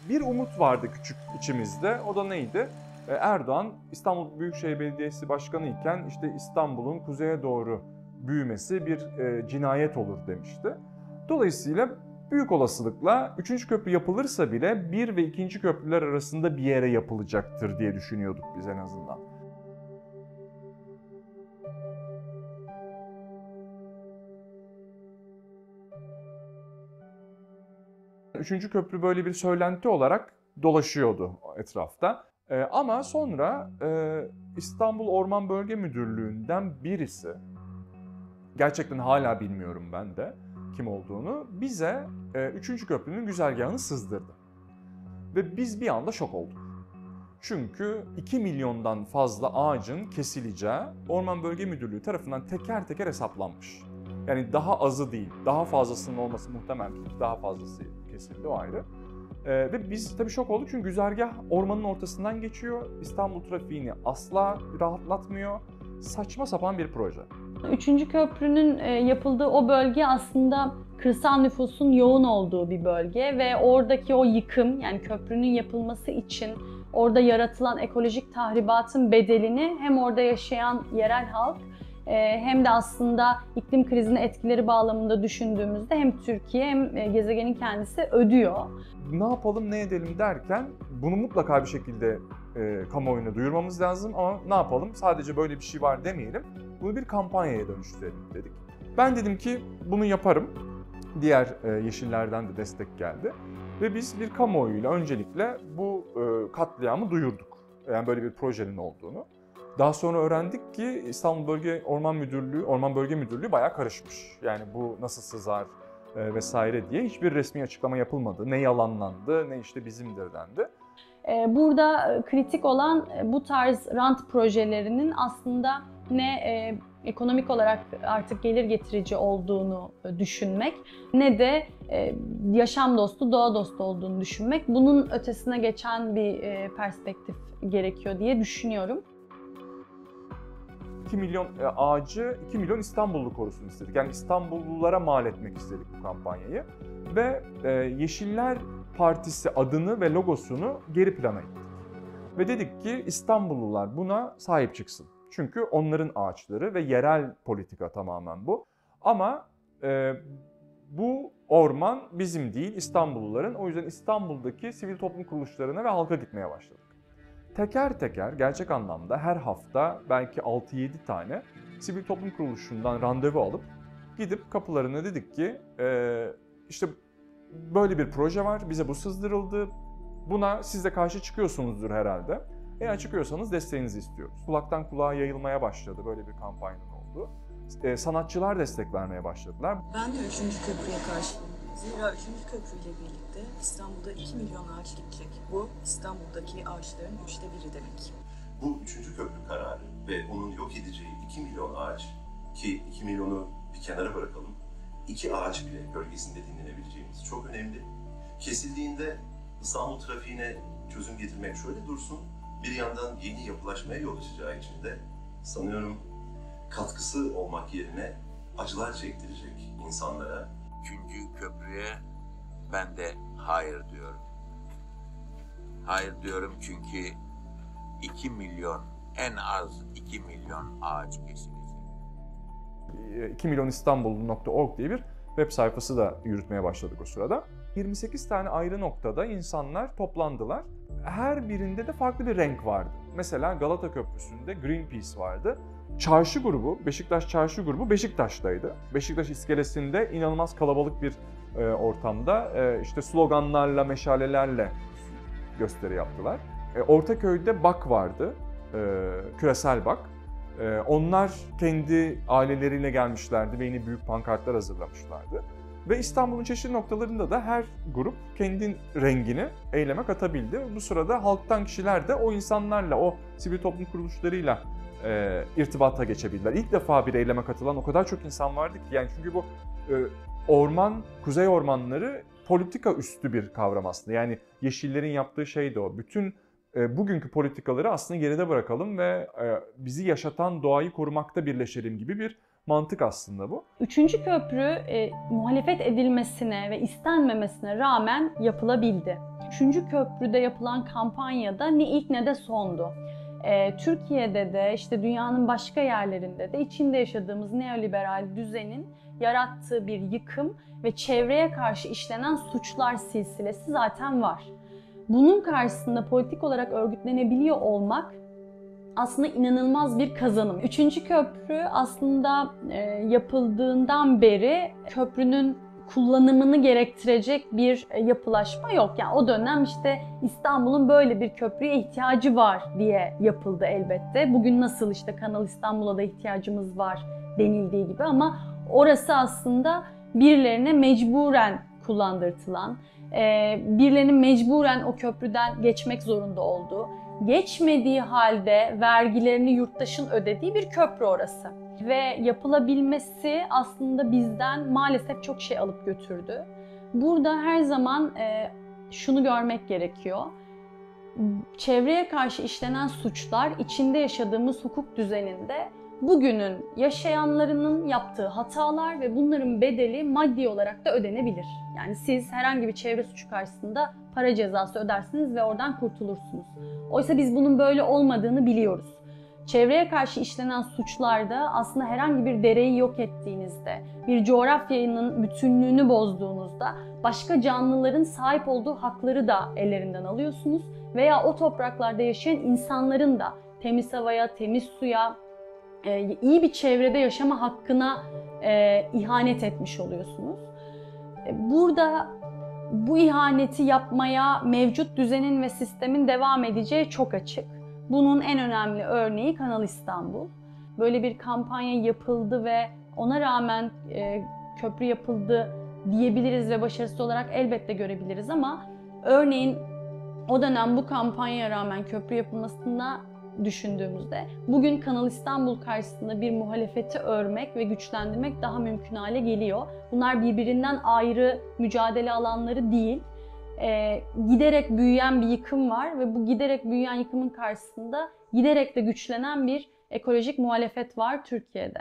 Bir umut vardı küçük içimizde. O da neydi? Erdoğan İstanbul Büyükşehir Belediyesi Başkanı iken işte İstanbul'un kuzeye doğru büyümesi bir cinayet olur demişti. Dolayısıyla büyük olasılıkla 3. köprü yapılırsa bile 1 ve 2. köprüler arasında bir yere yapılacaktır diye düşünüyorduk biz en azından. Üçüncü köprü böyle bir söylenti olarak dolaşıyordu etrafta. Ama sonra İstanbul Orman Bölge Müdürlüğü'nden birisi, gerçekten hala bilmiyorum ben de kim olduğunu, bize 3. köprünün güzergahını sızdırdı. Ve biz bir anda şok olduk. Çünkü 2 milyondan fazla ağacın kesileceği Orman Bölge Müdürlüğü tarafından teker teker hesaplanmış. Yani daha azı değil, daha fazlasının olması muhtemel, daha fazlası kesildi, o ayrı. Ve biz tabii şok olduk çünkü güzergah ormanın ortasından geçiyor. İstanbul trafiğini asla rahatlatmıyor. Saçma sapan bir proje. 3. köprünün yapıldığı o bölge aslında kırsal nüfusun yoğun olduğu bir bölge ve oradaki o yıkım, yani köprünün yapılması için orada yaratılan ekolojik tahribatın bedelini hem orada yaşayan yerel halk hem de aslında iklim krizinin etkileri bağlamında düşündüğümüzde hem Türkiye hem gezegenin kendisi ödüyor. Ne yapalım, ne edelim derken bunu mutlaka bir şekilde kamuoyuna duyurmamız lazım ama ne yapalım, sadece böyle bir şey var demeyelim, bunu bir kampanyaya dönüştürelim dedik. Ben dedim ki bunu yaparım. Diğer yeşillerden de destek geldi ve biz bir kamuoyuyla öncelikle bu katliamı duyurduk. Yani böyle bir projenin olduğunu. Daha sonra öğrendik ki İstanbul Orman Bölge Müdürlüğü bayağı karışmış. Yani bu nasıl sızar vesaire diye hiçbir resmi açıklama yapılmadı. Ne yalanlandı, ne işte bizimdir dendi. Burada kritik olan bu tarz rant projelerinin aslında ne ekonomik olarak artık gelir getirici olduğunu düşünmek, ne de yaşam dostu, doğa dostu olduğunu düşünmek. Bunun ötesine geçen bir perspektif gerekiyor diye düşünüyorum. 2 milyon ağacı 2 milyon İstanbullu korusun istedik. Yani İstanbullulara mal etmek istedik bu kampanyayı. Ve Yeşiller Partisi adını ve logosunu geri plana ittik. Ve dedik ki İstanbullular buna sahip çıksın. Çünkü onların ağaçları ve yerel politika tamamen bu. Ama bu orman bizim değil, İstanbulluların. O yüzden İstanbul'daki sivil toplum kuruluşlarına ve halka gitmeye başladık. Teker teker gerçek anlamda her hafta belki 6-7 tane sivil toplum kuruluşundan randevu alıp gidip kapılarına dedik ki işte böyle bir proje var, bize bu sızdırıldı, buna siz de karşı çıkıyorsunuzdur herhalde. Eğer çıkıyorsanız desteğinizi istiyoruz. Kulaktan kulağa yayılmaya başladı, böyle bir kampanyanın olduğu. Sanatçılar destek vermeye başladılar. Ben de 3. köprüye karşıyım. Zira 3. köprüyle birlikte İstanbul'da 2 milyon ağaç gidecek. Bu İstanbul'daki ağaçların 1/3 demek. Bu 3. köprü kararı ve onun yok edeceği 2 milyon ağaç, ki 2 milyonu bir kenara bırakalım, 2 ağaç bile gölgesinde dinlenebileceğimiz çok önemli. Kesildiğinde İstanbul trafiğine çözüm getirmek şöyle dursun, bir yandan yeni yapılaşmaya yol açacağı için de sanıyorum katkısı olmak yerine acılar çektirecek insanlara. 3. köprüye ben de hayır diyorum. Hayır diyorum çünkü 2 milyon, en az 2 milyon ağaç kesilecek. 2milyonistanbul.org diye bir web sayfası da yürütmeye başladık o sırada. 28 tane ayrı noktada insanlar toplandılar. Her birinde de farklı bir renk vardı. Mesela Galata Köprüsü'nde Greenpeace vardı. Çarşı grubu, Beşiktaş Çarşı grubu Beşiktaş'taydı. Beşiktaş iskelesinde inanılmaz kalabalık bir ortamda işte sloganlarla, meşalelerle gösteri yaptılar. Ortaköy'de BAK vardı, küresel BAK. Onlar kendi aileleriyle gelmişlerdi ve yine büyük pankartlar hazırlamışlardı. Ve İstanbul'un çeşitli noktalarında da her grup kendi rengini eyleme katabildi. Bu sırada halktan kişiler de o insanlarla, o sivil toplum kuruluşlarıyla irtibata geçebildiler. İlk defa bir eyleme katılan o kadar çok insan vardı ki, yani çünkü bu orman, kuzey ormanları politika üstü bir kavram aslında. Yani Yeşillerin yaptığı şey de o. Bütün bugünkü politikaları aslında geride bırakalım ve bizi yaşatan doğayı korumakta birleşelim gibi bir mantık aslında bu. 3. köprü muhalefet edilmesine ve istenmemesine rağmen yapılabildi. Üçüncü köprüde yapılan kampanyada ne ilk ne de sondu. Türkiye'de de işte dünyanın başka yerlerinde de içinde yaşadığımız neoliberal düzenin yarattığı bir yıkım ve çevreye karşı işlenen suçlar silsilesi zaten var. Bunun karşısında politik olarak örgütlenebiliyor olmak aslında inanılmaz bir kazanım. Üçüncü köprü aslında yapıldığından beri köprünün kullanımını gerektirecek bir yapılaşma yok. Yani o dönem işte İstanbul'un böyle bir köprüye ihtiyacı var diye yapıldı elbette. Bugün nasıl işte Kanal İstanbul'a da ihtiyacımız var denildiği gibi, ama orası aslında birilerine mecburen kullandırtılan, birilerinin mecburen o köprüden geçmek zorunda olduğu, geçmediği halde vergilerini yurttaşın ödediği bir köprü orası. Ve yapılabilmesi aslında bizden maalesef çok şey alıp götürdü. Burada her zaman şunu görmek gerekiyor. Çevreye karşı işlenen suçlar içinde yaşadığımız hukuk düzeninde bugünün yaşayanlarının yaptığı hatalar ve bunların bedeli maddi olarak da ödenebilir. Yani siz herhangi bir çevre suçu karşısında para cezası ödersiniz ve oradan kurtulursunuz. Oysa biz bunun böyle olmadığını biliyoruz. Çevreye karşı işlenen suçlarda aslında herhangi bir dereyi yok ettiğinizde, bir coğrafyanın bütünlüğünü bozduğunuzda başka canlıların sahip olduğu hakları da ellerinden alıyorsunuz veya o topraklarda yaşayan insanların da temiz havaya, temiz suya, iyi bir çevrede yaşama hakkına ihanet etmiş oluyorsunuz. Burada bu ihaneti yapmaya mevcut düzenin ve sistemin devam edeceği çok açık. Bunun en önemli örneği Kanal İstanbul. Böyle bir kampanya yapıldı ve ona rağmen köprü yapıldı diyebiliriz ve başarısız olarak elbette görebiliriz, ama örneğin o dönem bu kampanyaya rağmen köprü yapılmasına düşündüğümüzde bugün Kanal İstanbul karşısında bir muhalefeti örmek ve güçlendirmek daha mümkün hale geliyor. Bunlar birbirinden ayrı mücadele alanları değil. Giderek büyüyen bir yıkım var ve bu giderek büyüyen yıkımın karşısında giderek de güçlenen bir ekolojik muhalefet var Türkiye'de.